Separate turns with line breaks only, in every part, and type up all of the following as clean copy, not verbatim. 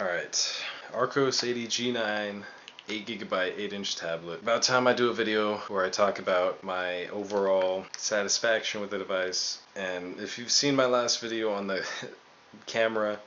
Alright, Archos 80G9 8GB 8-inch tablet. About time I do a video where I talk about my overall satisfaction with the device. And if you've seen my last video on the camera,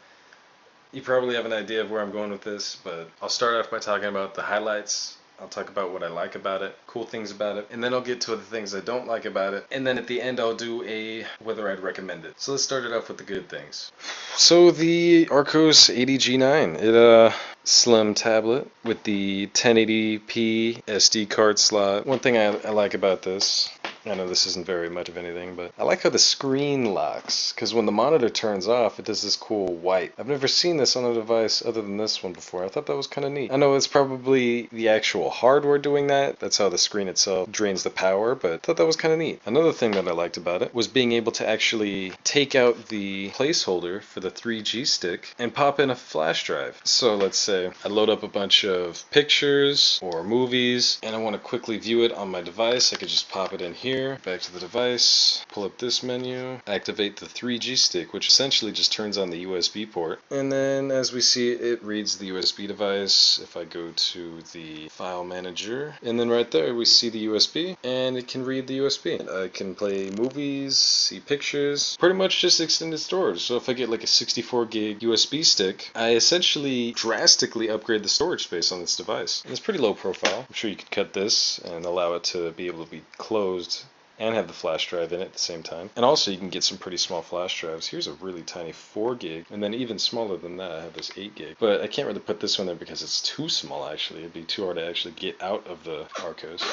you probably have an idea of where I'm going with this, but I'll start off by talking about the highlights. I'll talk about what I like about it, cool things about it, and then I'll get to the things I don't like about it, and then at the end I'll do a whether I'd recommend it. So let's start it off with the good things. So the Archos 80G9, slim tablet with the 1080p SD card slot. One thing I like about this, I know this isn't very much of anything, but I like how the screen locks, because when the monitor turns off, it does this cool white. I've never seen this on a device other than this one before. I thought that was kind of neat. I know it's probably the actual hardware doing that. That's how the screen itself drains the power, but I thought that was kind of neat. Another thing that I liked about it was being able to actually take out the placeholder for the 3G stick and pop in a flash drive. So let's say I load up a bunch of pictures or movies and I want to quickly view it on my device. I could just pop it in here. Back to the device, pull up this menu, activate the 3G stick, which essentially just turns on the USB port. And then as we see, it reads the USB device. If I go to the file manager, and then right there we see the USB, and it can read the USB. I can play movies, see pictures, pretty much just extended storage. So if I get like a 64 gig USB stick, I essentially drastically upgrade the storage space on this device. And it's pretty low profile. I'm sure you could cut this and allow it to be able to be closed and have the flash drive in it at the same time. And also you can get some pretty small flash drives. Here's a really tiny 4 gig, and then even smaller than that I have this 8 gig. But I can't really put this one there because it's too small actually. It'd be too hard to actually get out of the Archos.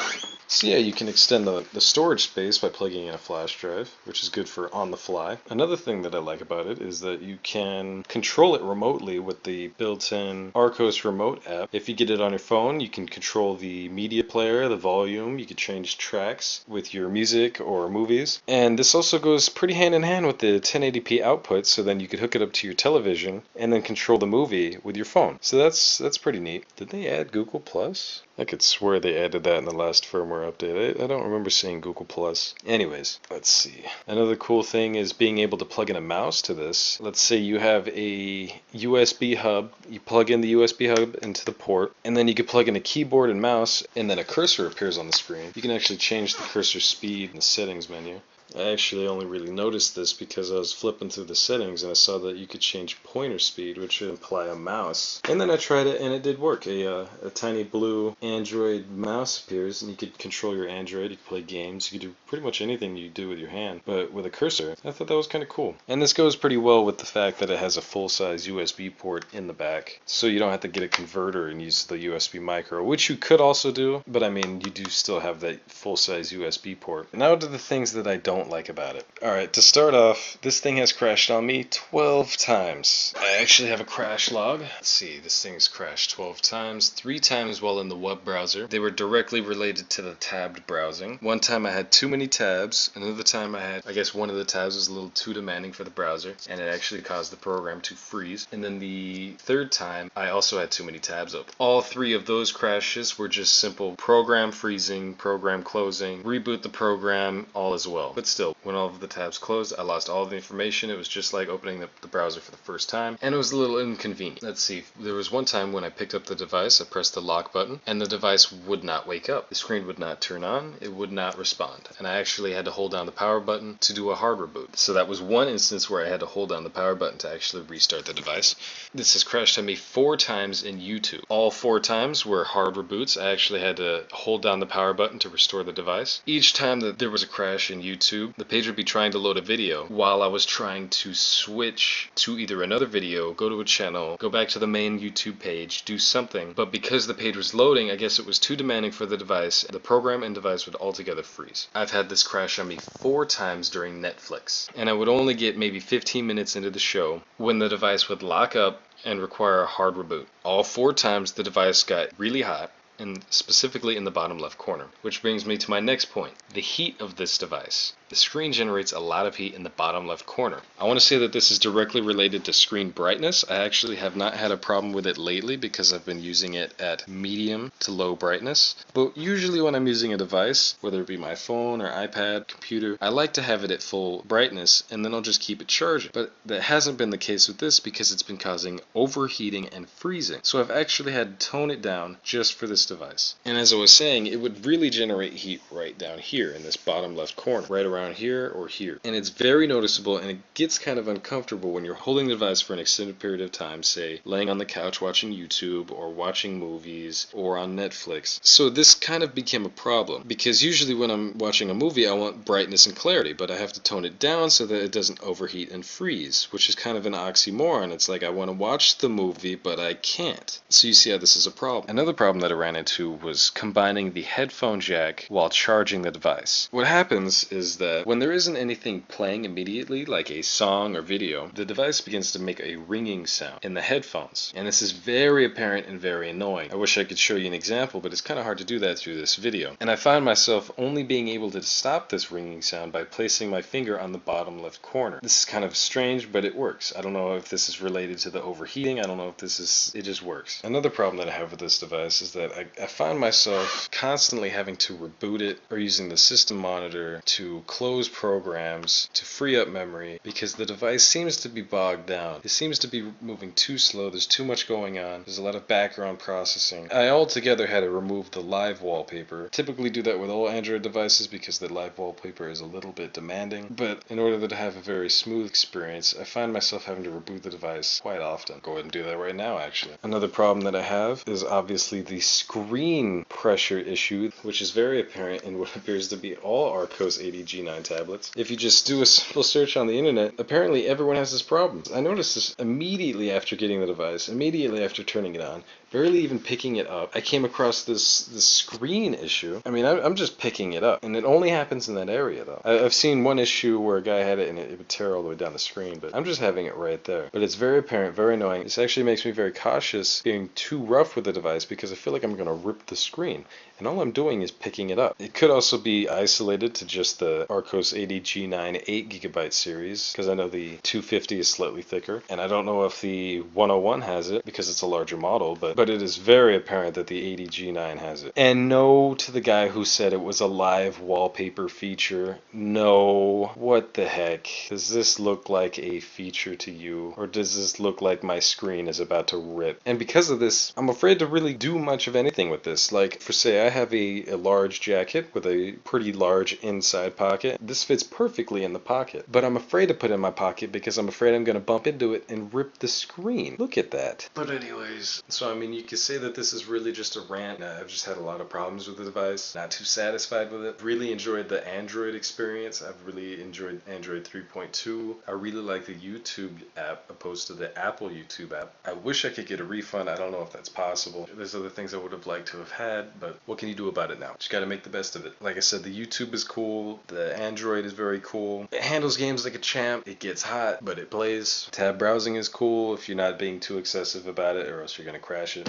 So yeah, you can extend the storage space by plugging in a flash drive, which is good for on the fly. Another thing that I like about it is that you can control it remotely with the built-in Archos remote app. If you get it on your phone, you can control the media player, the volume, you can change tracks with your music or movies. And this also goes pretty hand in hand with the 1080p output, so then you could hook it up to your television and then control the movie with your phone. So that's pretty neat. Did they add Google Plus? I could swear they added that in the last firmware update. I don't remember seeing Google Plus. Anyways, let's see. Another cool thing is being able to plug in a mouse to this. Let's say you have a USB hub. You plug in the USB hub into the port, and then you can plug in a keyboard and mouse, and then a cursor appears on the screen. You can actually change the cursor speed in the settings menu. I actually only really noticed this because I was flipping through the settings and I saw that you could change pointer speed, which would imply a mouse. And then I tried it and it did work. A tiny blue Android mouse appears and you could control your Android, you could play games, you could do pretty much anything you do with your hand, but with a cursor. I thought that was kind of cool. And this goes pretty well with the fact that it has a full-size USB port in the back, so you don't have to get a converter and use the USB micro, which you could also do, but I mean, you do still have that full-size USB port. Now to the things that I don't like about it. Alright, to start off, this thing has crashed on me 12 times. I actually have a crash log. Let's see, this thing's crashed 12 times, 3 times while in the web browser. They were directly related to the tabbed browsing. One time I had too many tabs, another time I guess one of the tabs was a little too demanding for the browser, and it actually caused the program to freeze. And then the third time, I also had too many tabs open. All 3 of those crashes were just simple program freezing, program closing, reboot the program, all as well. But still, when all of the tabs closed, I lost all of the information. It was just like opening the browser for the first time, and it was a little inconvenient. Let's see, there was one time when I picked up the device, I pressed the lock button, and the device would not wake up. The screen would not turn on, it would not respond, and I actually had to hold down the power button to do a hard reboot. So that was one instance where I had to hold down the power button to actually restart the device. This has crashed on me 4 times in YouTube. All 4 times were hard reboots. I actually had to hold down the power button to restore the device. Each time that there was a crash in YouTube, the page would be trying to load a video while I was trying to switch to either another video, go to a channel, go back to the main YouTube page, do something. But because the page was loading, I guess it was too demanding for the device. The program and device would altogether freeze. I've had this crash on me 4 times during Netflix, and I would only get maybe 15 minutes into the show when the device would lock up and require a hard reboot. All 4 times the device got really hot, and specifically in the bottom left corner. Which brings me to my next point. The heat of this device The screen generates a lot of heat in the bottom left corner. I want to say that this is directly related to screen brightness. I actually have not had a problem with it lately because I've been using it at medium to low brightness. But usually when I'm using a device, whether it be my phone or iPad, computer, I like to have it at full brightness and then I'll just keep it charging. But that hasn't been the case with this because it's been causing overheating and freezing. So I've actually had to tone it down just for this device. And as I was saying, it would really generate heat right down here in this bottom left corner, right around here or here. And it's very noticeable and it gets kind of uncomfortable when you're holding the device for an extended period of time, say laying on the couch watching YouTube or watching movies or on Netflix. So this kind of became a problem because usually when I'm watching a movie I want brightness and clarity, but I have to tone it down so that it doesn't overheat and freeze, which is kind of an oxymoron. It's like I want to watch the movie but I can't. So you see how this is a problem. Another problem that I ran into was combining the headphone jack while charging the device. What happens is that when there isn't anything playing immediately, like a song or video, the device begins to make a ringing sound in the headphones. And this is very apparent and very annoying. I wish I could show you an example, but it's kind of hard to do that through this video. And I find myself only being able to stop this ringing sound by placing my finger on the bottom left corner. This is kind of strange, but it works. I don't know if this is related to the overheating. I don't know if this is, it just works. Another problem that I have with this device is that I find myself constantly having to reboot it or using the system monitor to close programs to free up memory because the device seems to be bogged down. It seems to be moving too slow. There's too much going on. There's a lot of background processing. I altogether had to remove the live wallpaper. Typically do that with all Android devices because the live wallpaper is a little bit demanding, but in order to have a very smooth experience, I find myself having to reboot the device quite often. Go ahead and do that right now actually. Another problem that I have is obviously the screen pressure issue, which is very apparent in what appears to be all Archos 80G9 tablets. If you just do a simple search on the internet, apparently everyone has this problem. I noticed this immediately after getting the device, immediately after turning it on, barely even picking it up. I came across this screen issue. I mean, I'm just picking it up, and it only happens in that area though. I've seen one issue where a guy had it and it would tear all the way down the screen, but I'm just having it right there. But it's very apparent, very annoying. This actually makes me very cautious being too rough with the device because I feel like I'm going to rip the screen, and all I'm doing is picking it up. It could also be isolated to just the Archos 80G9 8GB series, because I know the 250 is slightly thicker, and I don't know if the 101 has it because it's a larger model, but it is very apparent that the 80G9 has it. And no to the guy who said it was a live wallpaper feature. No. What the heck? Does this look like a feature to you? Or does this look like my screen is about to rip? And because of this, I'm afraid to really do much of anything with this. Like, for say, I have a large jacket with a pretty large inside pocket. This fits perfectly in the pocket. But I'm afraid to put it in my pocket because I'm afraid I'm going to bump into it and rip the screen. Look at that. But anyways, so I mean, you could say that this is really just a rant. I've just had a lot of problems with the device. Not too satisfied with it. Really enjoyed the Android experience. I've really enjoyed Android 3.2. I really like the YouTube app opposed to the Apple YouTube app. I wish I could get a refund. I don't know if that's possible. There's other things I would have liked to have had, but what can you do about it now? Just gotta make the best of it. Like I said, the YouTube is cool. The Android is very cool. It handles games like a champ. It gets hot, but it plays. Tab browsing is cool if you're not being too excessive about it, or else you're gonna crash it.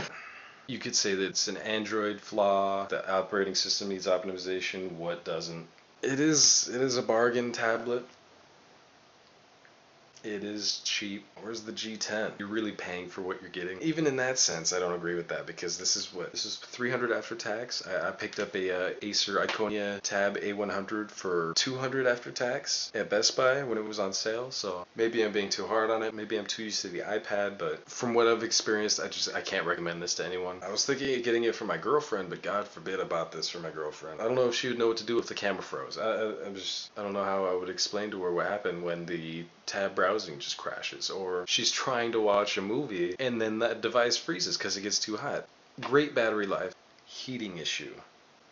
You could say that it's an Android flaw. The operating system needs optimization. What doesn't? It is a bargain tablet. It is cheap. Where's the G10? You're really paying for what you're getting. Even in that sense, I don't agree with that because this is $300 after tax. I picked up a Acer Iconia Tab A100 for $200 after tax at Best Buy when it was on sale. So maybe I'm being too hard on it. Maybe I'm too used to the iPad, but from what I've experienced, I can't recommend this to anyone. I was thinking of getting it for my girlfriend, but God forbid I bought this for my girlfriend. I don't know if she would know what to do if the camera froze. I don't know how I would explain to her what happened when the tab browsing just crashes, or she's trying to watch a movie and then that device freezes because it gets too hot. Great battery life. Heating issue.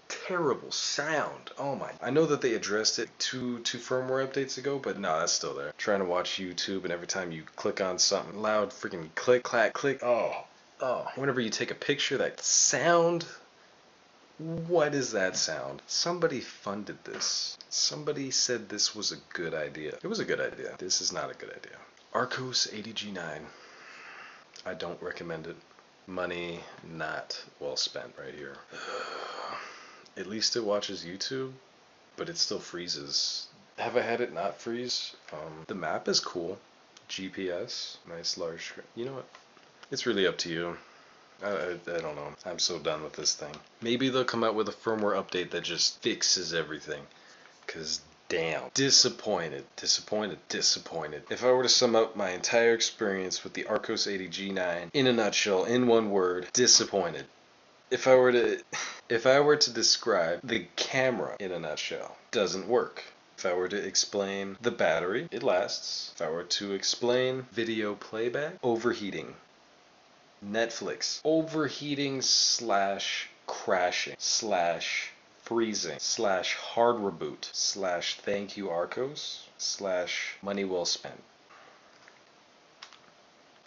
Terrible sound. Oh my. I know that they addressed it two firmware updates ago, but no, that's still there. Trying to watch YouTube and every time you click on something, loud freaking click, clack, click. Oh. Whenever you take a picture, that sound. What is that sound? Somebody funded this. Somebody said this was a good idea. It was a good idea. This is not a good idea. Archos 80G9. I don't recommend it. Money not well spent right here. At least it watches YouTube, but it still freezes Have I had it not freeze? The map is cool. GPS, nice large screen. You know what? It's really up to you. I don't know. I'm so done with this thing. Maybe they'll come out with a firmware update that just fixes everything. Cause damn. Disappointed. If I were to sum up my entire experience with the Archos 80 G9 in a nutshell, in one word, disappointed. If I were to describe the camera in a nutshell, doesn't work. If I were to explain the battery, it lasts. If I were to explain video playback, overheating. Netflix, overheating / crashing / freezing / hard reboot / thank you Archos / money well spent.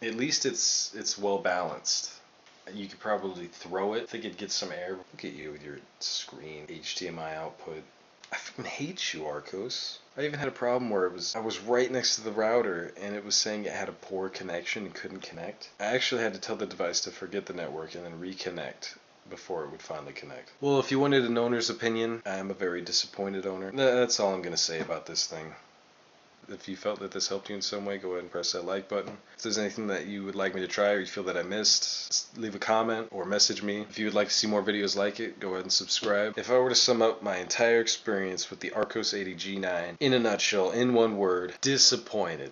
At least it's well balanced. You could probably throw it. I think it'd get some air. Look at you with your screen HDMI output. I fucking hate you, Archos. I even had a problem where I was right next to the router and it was saying it had a poor connection and couldn't connect. I actually had to tell the device to forget the network and then reconnect before it would finally connect. Well, if you wanted an owner's opinion, I'm a very disappointed owner. That's all I'm gonna say about this thing. If you felt that this helped you in some way, go ahead and press that like button. If there's anything that you would like me to try or you feel that I missed, just leave a comment or message me. If you would like to see more videos like it, go ahead and subscribe. If I were to sum up my entire experience with the Archos 80 G9 in a nutshell, in one word, disappointed.